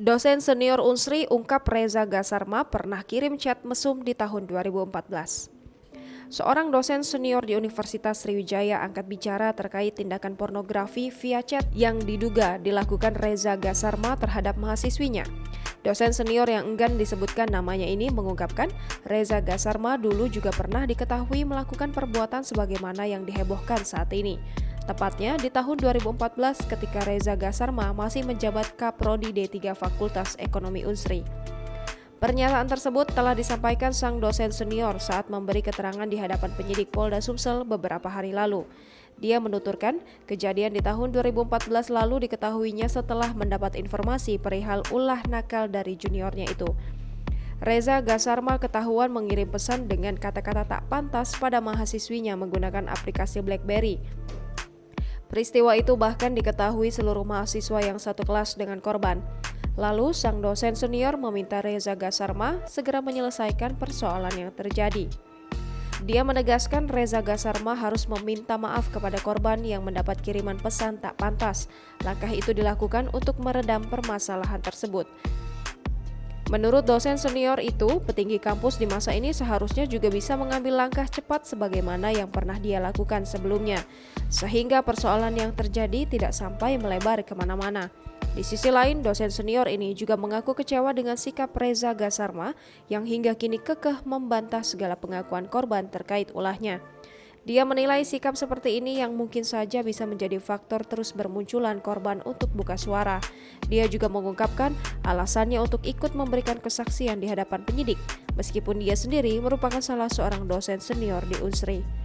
Dosen senior Unsri ungkap Reza Gasarma pernah kirim chat mesum di tahun 2014. Seorang dosen senior di Universitas Sriwijaya angkat bicara terkait tindakan pornografi via chat yang diduga dilakukan Reza Gasarma terhadap mahasiswinya. Dosen senior yang enggan disebutkan namanya ini mengungkapkan Reza Gasarma dulu juga pernah diketahui melakukan perbuatan sebagaimana yang dihebohkan saat ini. Tepatnya di tahun 2014 ketika Reza Gasarma masih menjabat Kaprodi D3 Fakultas Ekonomi Unsri. Pernyataan tersebut telah disampaikan sang dosen senior saat memberi keterangan di hadapan penyidik Polda Sumsel beberapa hari lalu. Dia menuturkan kejadian di tahun 2014 lalu diketahuinya setelah mendapat informasi perihal ulah nakal dari juniornya itu. Reza Gasarma ketahuan mengirim pesan dengan kata-kata tak pantas pada mahasiswinya menggunakan aplikasi BlackBerry. Peristiwa itu bahkan diketahui seluruh mahasiswa yang satu kelas dengan korban. Lalu, sang dosen senior meminta Reza Gasarma segera menyelesaikan persoalan yang terjadi. Dia menegaskan Reza Gasarma harus meminta maaf kepada korban yang mendapat kiriman pesan tak pantas. Langkah itu dilakukan untuk meredam permasalahan tersebut. Menurut dosen senior itu, petinggi kampus di masa ini seharusnya juga bisa mengambil langkah cepat sebagaimana yang pernah dia lakukan sebelumnya, sehingga persoalan yang terjadi tidak sampai melebar kemana-mana. Di sisi lain, dosen senior ini juga mengaku kecewa dengan sikap Reza Gasarma yang hingga kini kekeh membantah segala pengakuan korban terkait ulahnya. Dia menilai sikap seperti ini yang mungkin saja bisa menjadi faktor terus bermunculan korban untuk buka suara. Dia juga mengungkapkan alasannya untuk ikut memberikan kesaksian di hadapan penyidik, meskipun dia sendiri merupakan salah seorang dosen senior di Unsri.